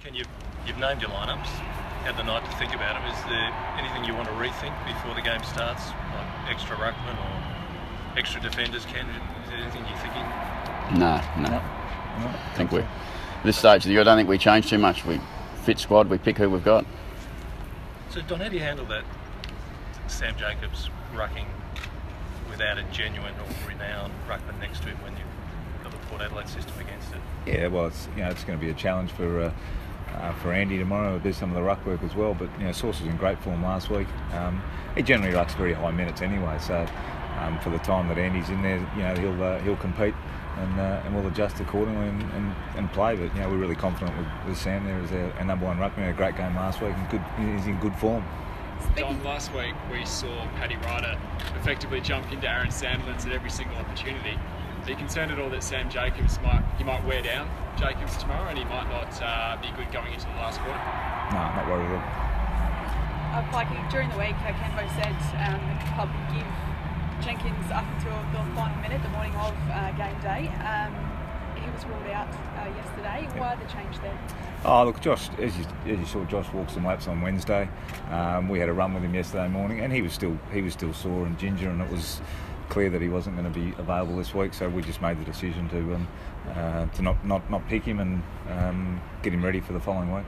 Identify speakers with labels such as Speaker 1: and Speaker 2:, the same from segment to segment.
Speaker 1: You've named your lineups, had the night to think about them. Is there anything you want to rethink before the game starts, like extra ruckman or extra defenders? Ken, is there anything you're thinking?
Speaker 2: No. I think at this stage of the year, I don't think we change too much. We fit squad, we pick who we've got.
Speaker 1: So Don, how do you handle that Sam Jacobs rucking without a genuine or renowned ruckman next to him when you've got the Port Adelaide system against it?
Speaker 3: Yeah, well, it's going to be a challenge for Andy tomorrow to do some of the ruck work as well. But Sauce was in great form last week. He generally rucks very high minutes anyway, so for the time that Andy's in there, he'll compete and we'll adjust accordingly and play. But we're really confident with Sam there as our number one ruckman. He had a great game last week and he's in good form.
Speaker 4: Don, last week we saw Paddy Ryder effectively jump into Aaron Sandlin's at every single opportunity. Are you concerned at all that Sam Jacobs might wear down Jacobs tomorrow and he might not be good going into the last quarter?
Speaker 3: No, not worried at all.
Speaker 5: Like during the week, Kenbo said the club would give Jenkins up until the final minute, the morning of game day. He was ruled out yesterday. Why the change there?
Speaker 3: Oh, look, Josh, as you saw, Josh walked some laps on Wednesday. We had a run with him yesterday morning, and he was still sore and ginger, and it was clear that he wasn't going to be available this week. So we just made the decision to not pick him and get him ready for the following week.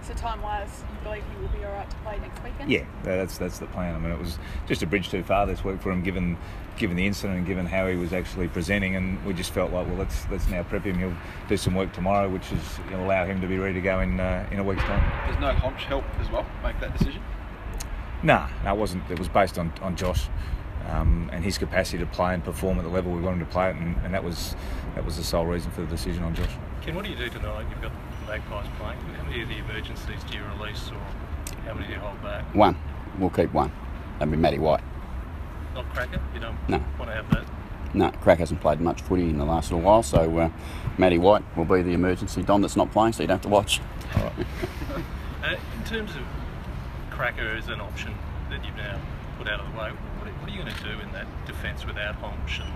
Speaker 5: So time-wise, you believe he will be all right to play next weekend?
Speaker 3: Yeah, that's the plan. I mean, it was just a bridge too far this week for him, given the incident and given how he was actually presenting, and we just felt like, well, let's now prep him. He'll do some work tomorrow, which is going to allow him to be ready to go in a week's time.
Speaker 6: There's no Honch help as well make that decision?
Speaker 3: No, it wasn't. It was based on Josh and his capacity to play and perform at the level we wanted him to play at, and that was the sole reason for the decision on Josh.
Speaker 1: Ken, what do you do tonight? You've got the Magpies playing. How many of the emergencies do you release, or how many do you hold back?
Speaker 2: One. We'll keep one. That'd be Matty White.
Speaker 1: Not Cracker? You don't want to have that?
Speaker 2: No, Crack hasn't played much footy in the last little while, so Matty White will be the emergency Don that's not playing, so you don't have to watch.
Speaker 3: All right.
Speaker 1: In terms of Cracker as an option that you've now put out of the way, what are you going to do in that defence without Honch and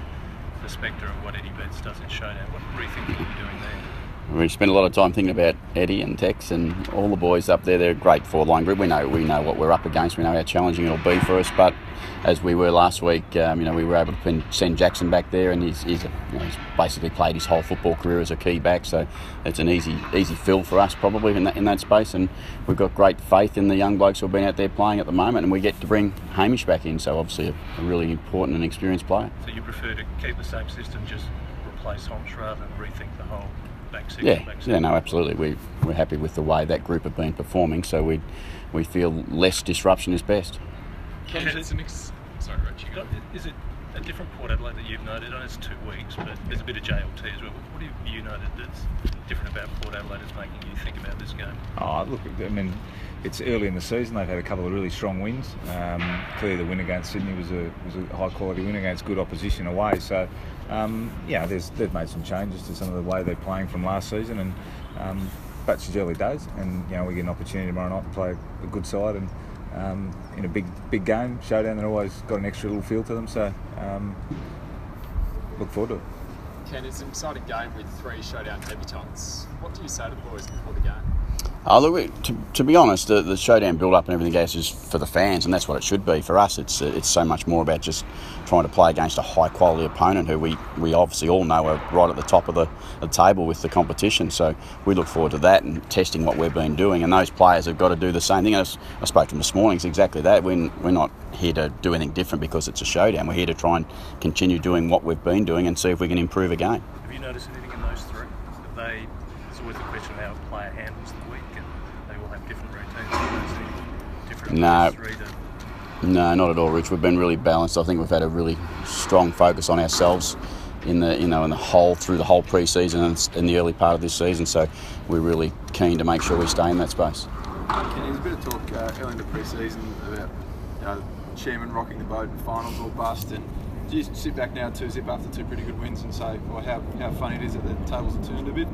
Speaker 1: the spectre of what Eddie Betts does in Showdown? What rethink will you be doing there?
Speaker 2: We spent a lot of time thinking about Eddie and Tex and all the boys up there. They're a great forward-line group. We know what we're up against. We know how challenging it'll be for us. But as we were last week, we were able to send Jackson back there, and he's basically played his whole football career as a key back. So it's an easy fill for us probably in that space. And we've got great faith in the young blokes who have been out there playing at the moment, and we get to bring Hamish back in. So obviously a really important and experienced player.
Speaker 1: So you prefer to keep the same system, just replace Honch rather than rethink the whole?
Speaker 2: Yeah, no, absolutely. We're happy with the way that group have been performing, so we feel less disruption is best.
Speaker 4: Sorry, Rich, you go.
Speaker 1: Is it a different Port Adelaide that you've noted? I know it's 2 weeks, but there's a bit of JLT as well. What have you noted that's different about Port Adelaide that's making you think about this game?
Speaker 3: Oh, look, I mean, it's early in the season. They've had a couple of really strong wins. Clearly, the win against Sydney was a high-quality win against good opposition away. So, they've made some changes to some of the way they're playing from last season, and but it's early days, and we get an opportunity tomorrow night to play a good side, and in a big game, Showdown, they've always got an extra little feel to them. So, look forward to it.
Speaker 4: Ken, it's an exciting game with 3 Showdown debutants. What do you say to the boys before the game?
Speaker 2: Look, to be honest, the Showdown build-up and everything else is for the fans, and that's what it should be. For us, it's so much more about just trying to play against a high-quality opponent who we obviously all know are right at the top of the table with the competition. So we look forward to that and testing what we've been doing, and those players have got to do the same thing. And I spoke to them this morning, it's exactly that. We're not here to do anything different because it's a Showdown. We're here to try and continue doing what we've been doing and see if we can improve again.
Speaker 1: Have you noticed anything in those 3? There's always the question of how a player handles the week, and they all have different routines. Different
Speaker 2: No, not at all, Rich. We've been really balanced. I think we've had a really strong focus on ourselves in the whole through the whole pre-season and in the early part of this season. So we're really keen to make sure we stay in that space.
Speaker 6: There's a bit of talk early in the pre-season about chairman rocking the boat in finals or bust, and do you sit back now 2-0 after 2 pretty good wins and say, well, how funny it is that the tables are turned a bit?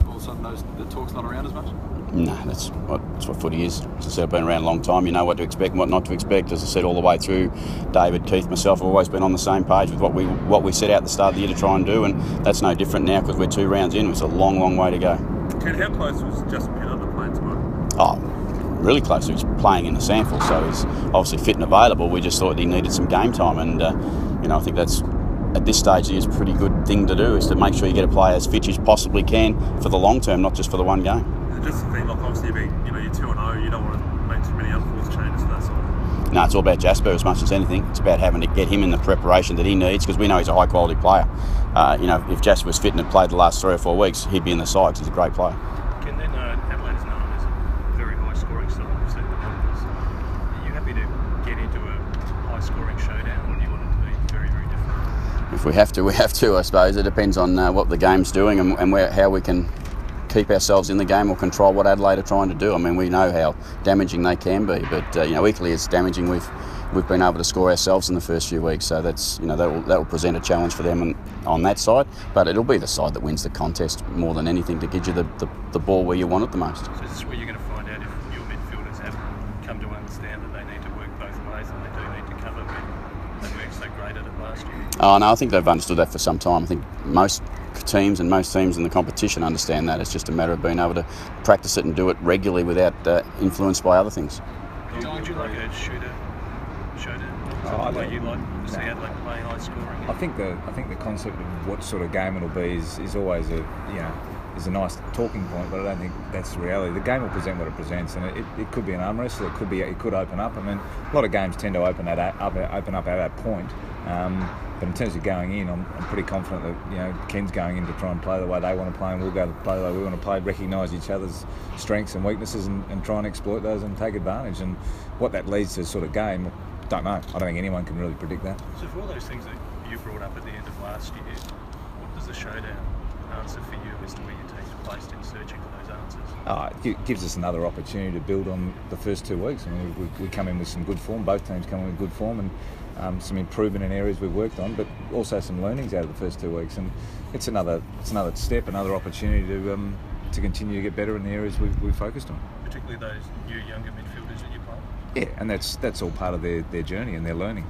Speaker 6: All of a sudden the talk's not around as much?
Speaker 2: No, that's what footy is. As I said, I've been around a long time. You know what to expect and what not to expect. As I said, all the way through, David, Keith, myself have always been on the same page with what we set out at the start of the year to try and do, and that's no different now because we're 2 rounds in. It's a long way to go.
Speaker 7: Ken, how close was Justin Pinner to playing tomorrow?
Speaker 2: Oh, really close. He was playing in the SANFL, so he's obviously fit and available. We just thought he needed some game time, and I think that's, at this stage, is a pretty good thing to do, is to make sure you get a player as fit as you possibly can for the long term, not just for the one game.
Speaker 7: Just the thing, like obviously you're 2-0, you don't want to make too many unforced changes to that side.
Speaker 2: No, it's all about Jasper as much as anything. It's about having to get him in the preparation that he needs, because we know he's a high quality player. If Jasper was fit and had played the last 3 or 4 weeks, he'd be in the side, because he's a great player.
Speaker 1: Ken, then Adelaide is known as a very high scoring side. We've seen the numbers. Are you happy to get into a high scoring showdown, or do you want it to be very, very different?
Speaker 2: If we have to, we have to, I suppose. It depends on what the game's doing and how we can keep ourselves in the game or control what Adelaide are trying to do. I mean, we know how damaging they can be, but equally as damaging we've been able to score ourselves in the first few weeks. So that's that will present a challenge for them on that side. But it'll be the side that wins the contest more than anything, to get you the ball where you want it the most.
Speaker 1: So this is where you're going to find out if your midfielders have come to understand that they need to work both ways, and they do need to cover, but they weren't so great at it last year.
Speaker 2: Oh no, I think they've understood that for some time. I think most teams in the competition understand that. It's just a matter of being able to practice it and do it regularly without influenced by other things.
Speaker 1: Would you like a showdown? You like to see Adelaide play high scoring?
Speaker 3: I think the concept of what sort of game it'll be is always a nice talking point, but I don't think that's the reality. The game will present what it presents, and it could be an arm wrestle. It could open up. I mean, a lot of games tend to open up at that point. But in terms of going in, I'm pretty confident that Ken's going in to try and play the way they want to play, and we'll go to play the way we want to play. Recognise each other's strengths and weaknesses, and try and exploit those and take advantage. And what that leads to, sort of game, don't know. I don't think anyone can really predict that.
Speaker 1: So for all those things that you brought up at the end of last year, what does the showdown answer for you as to where your team's placed in searching for those answers?
Speaker 3: It gives us another opportunity to build on the first 2 weeks. I mean, we come in with some good form. Both teams come in with good form, and some improvement in areas we've worked on, but also some learnings out of the first 2 weeks. And it's another step, another opportunity to continue to get better in the areas we've focused on.
Speaker 1: Particularly those new younger midfielders that you play.
Speaker 3: Yeah, and that's all part of their journey and their learning.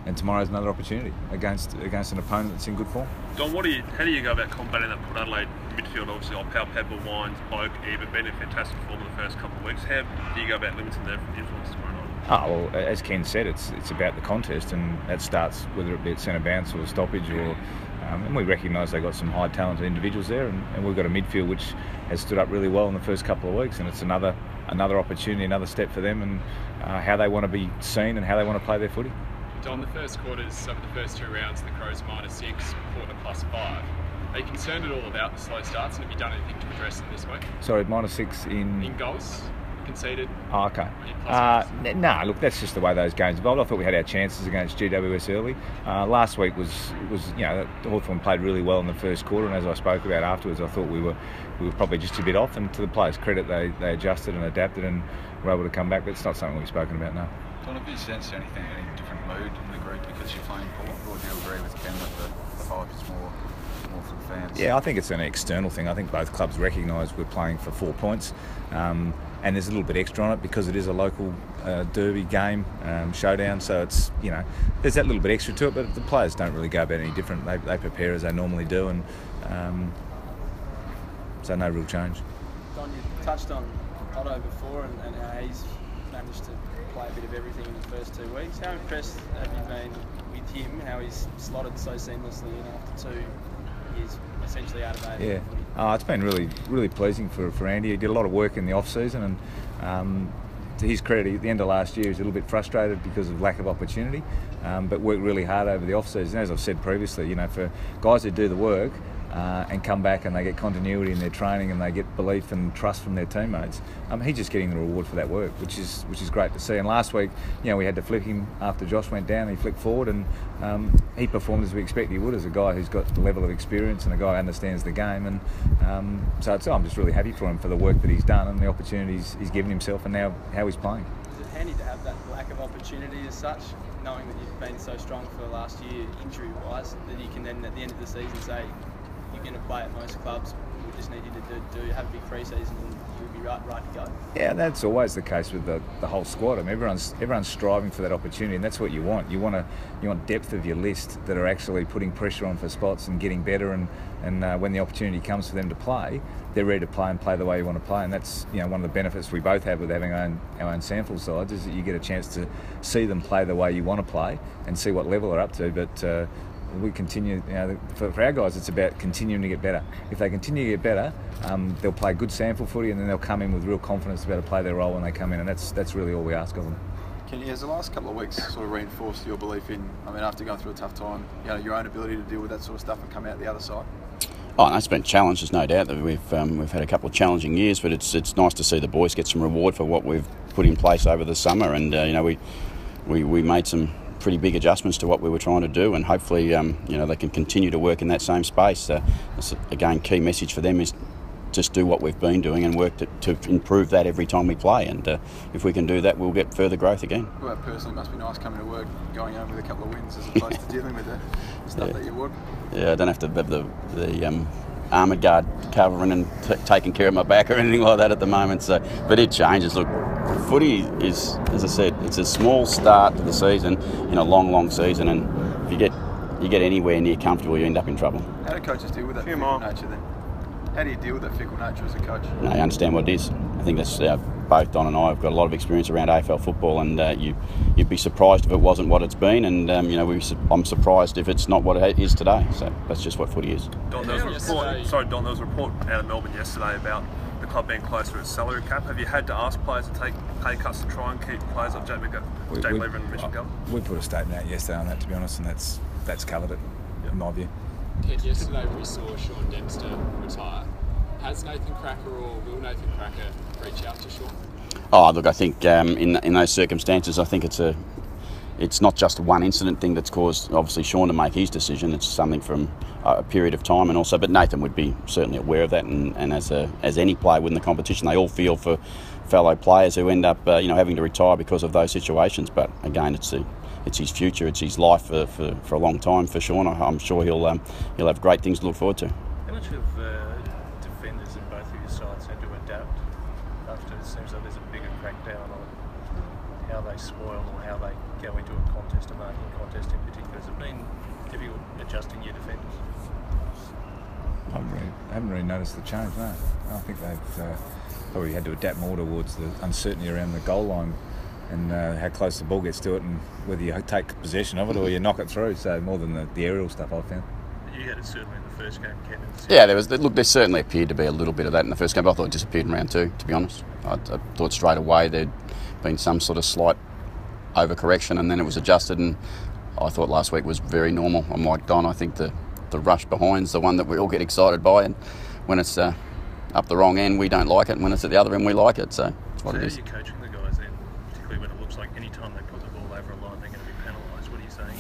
Speaker 3: And tomorrow's another opportunity against an opponent that's in good form.
Speaker 7: Don, how do you go about combating that Port Adelaide midfield? Obviously, Pal, Pepper, Wines, Boak, Eva, been in fantastic form in the first couple of weeks. How do you go about limiting their influence tomorrow night?
Speaker 3: Well, as Ken said, it's about the contest, and that starts whether it be at centre bounce or stoppage, or and we recognise they've got some high talented individuals there, and we've got a midfield which has stood up really well in the first couple of weeks, and it's another opportunity, another step for them, and how they want to be seen and how they want to play their footy.
Speaker 4: Don, the first quarters of the first 2 rounds, the Crows -6, Port +5. Are you concerned at all about the slow starts, and have you done anything to address them this week?
Speaker 3: Sorry, -6
Speaker 4: in goals conceded.
Speaker 3: Oh, okay. No, look, that's just the way those games evolved. I thought we had our chances against GWS early. Last week was Hawthorn played really well in the first quarter, and as I spoke about afterwards, I thought we were probably just a bit off. And to the players' credit, they adjusted and adapted and were able to come back. But it's not something we've spoken about now.
Speaker 8: Don, have you sensed any different mood in the group because you're playing Port, or do you agree with Ken that the vibe is more for the fans?
Speaker 3: Yeah, I think it's an external thing. I think both clubs recognise we're playing for 4 points, and there's a little bit extra on it because it is a local derby game, showdown. So it's there's that little bit extra to it, but the players don't really go about any different. They prepare as they normally do, and so no real change.
Speaker 9: Don, you touched on Otto before and how he's managed to play a bit of everything in the first 2 weeks. How impressed have you been with him, how he's slotted so seamlessly in after 2 years essentially out of age?
Speaker 3: Yeah, it's been really, really pleasing for Andy. He did a lot of work in the off-season, and to his credit, at the end of last year he was a little bit frustrated because of lack of opportunity, but worked really hard over the off-season. As I've said previously, for guys who do the work and come back and they get continuity in their training and they get belief and trust from their teammates, he's just getting the reward for that work, which is great to see. And last week, we had to flip him after Josh went down. He flicked forward, and he performed as we expect he would, as a guy who's got the level of experience and a guy who understands the game. And so I'm just really happy for him for the work that he's done and the opportunities he's given himself, and now how he's playing.
Speaker 9: Is it handy to have that lack of opportunity as such, knowing that you've been so strong for the last year injury-wise, that you can then at the end of the season say you're going to play at most clubs with just need you to do have a big pre-season and you'll be right to go?
Speaker 3: Yeah, that's always the case with the whole squad. I mean, everyone's striving for that opportunity, and that's what you want. You want depth of your list that are actually putting pressure on for spots and getting better. And when the opportunity comes for them to play, they're ready to play and play the way you want to play. And that's one of the benefits we both have with having our own sample sides, is that you get a chance to see them play the way you want to play and see what level they're up to. But we continue, for our guys, it's about continuing to get better. If they continue to get better, they'll play good sample footy, and then they'll come in with real confidence to be able to play their role when they come in, and that's really all we ask of them.
Speaker 6: Has the last couple of weeks sort of reinforced your belief in, after going through a tough time, your own ability to deal with that sort of stuff and come out the other side?
Speaker 2: Oh, no, it's been challenges, no doubt. That we've had a couple of challenging years, but it's nice to see the boys get some reward for what we've put in place over the summer, and we made some pretty big adjustments to what we were trying to do, and hopefully they can continue to work in that same space. Again, key message for them is just do what we've been doing and work to improve that every time we play, and if we can do that, we'll get further growth again.
Speaker 6: Well, personally, it must be nice coming to work, going home with a couple of wins as opposed to dealing with the stuff that you would. Yeah,
Speaker 2: I don't have to have the armoured guard covering and taking care of my back or anything like that at the moment. So, but it changes. Look, footy is, as I said, it's a small start to the season in a long season, and if you get anywhere near comfortable, you end up in trouble.
Speaker 6: How do coaches deal with that fickle nature then? How do you deal with that fickle nature as a coach?
Speaker 2: No, I understand what it is. I think that's both Don and I have got a lot of experience around AFL football, and you'd be surprised if it wasn't what it's been, and I'm surprised if it's not what it is today. So that's just what footy is.
Speaker 7: Don, there was a report out of Melbourne yesterday about the club being closer to its salary cap. Have you had to ask players to take pay cuts to try and keep players like Jake Lever and Mitch McGovern?
Speaker 3: We put a statement out yesterday on that, to be honest, and that's covered it, in my view.
Speaker 4: Yesterday we saw Sean Dempster retire. Has Nathan Cracker or will Nathan Cracker reach out to Sean?
Speaker 2: Oh, look, I think in those circumstances, I think it's not just one incident thing that's caused, obviously, Sean to make his decision. It's something from a period of time, and also, but Nathan would be certainly aware of that, and as any player within the competition, they all feel for fellow players who end up having to retire because of those situations. But again, it's his future, it's his life for a long time for Sean. I'm sure he'll have great things to look forward to.
Speaker 1: How much have defenders in both of your sides had to adapt after it seems like there's a bigger crackdown on how they spoil or how they go into a contest, a marking contest in particular? Has it been difficult adjusting your defenders?
Speaker 3: I haven't really noticed the change, no. I think they've probably had to adapt more towards the uncertainty around the goal line and how close the ball gets to it, and whether you take possession of it or you knock it through. So more than the aerial stuff I've found.
Speaker 1: You had it certainly in the first game, Ken.
Speaker 2: Yeah, there certainly appeared to be a little bit of that in the first game, but I thought it disappeared in round two, to be honest. I thought straight away there'd been some sort of slight overcorrection, and then it was adjusted, and I thought last week was very normal. I'm like Don, I think the rush behind's the one that we all get excited by, and when it's up the wrong end, we don't like it, and when it's at the other end, we like it, so that's what it is.
Speaker 1: How are you coaching the guys then, particularly when it looks like any time they put the ball over a line, they're going to be penalised? What are you saying?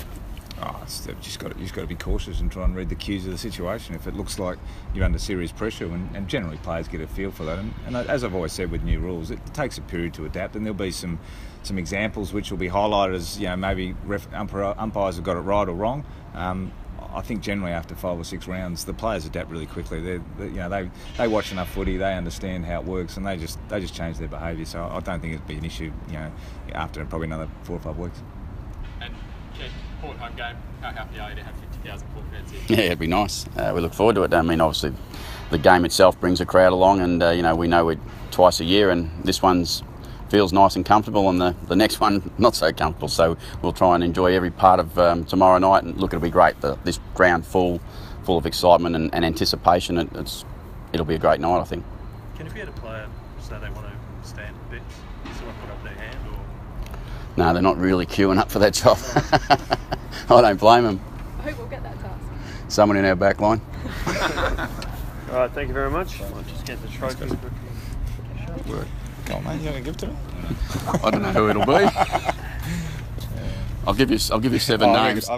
Speaker 3: You've just got to be cautious and try and read the cues of the situation. If it looks like you're under serious pressure, and generally players get a feel for that, and as I've always said with new rules, it takes a period to adapt, and there'll be some examples which will be highlighted as maybe umpires have got it right or wrong. I think generally after 5 or 6 rounds, the players adapt really quickly. They watch enough footy, they understand how it works, and they just change their behaviour. So I don't think it'd be an issue, after probably another 4 or 5 weeks.
Speaker 4: And Port home game, how happy are you to have 50,000 Port fans here?
Speaker 2: Yeah, it'd be nice. We look forward to it. I mean, obviously, the game itself brings a crowd along, and we know we're twice a year, and this one's feels nice and comfortable, and the next one not so comfortable. So we'll try and enjoy every part of tomorrow night, and look, it'll be great. This ground full of excitement and anticipation. It'll be a great night, I think.
Speaker 1: Can if you had a player say they want to stand a bit, does someone put up their hand or?
Speaker 2: No, they're not really queuing up for that job. I don't blame them.
Speaker 5: I hope we'll get that task.
Speaker 2: Someone in our back line.
Speaker 10: All right, thank you very much. I'll just get the trophy.
Speaker 3: Work. Go on, mate. You going to give it to me?
Speaker 2: I don't know who it'll be. I'll give you 7 names.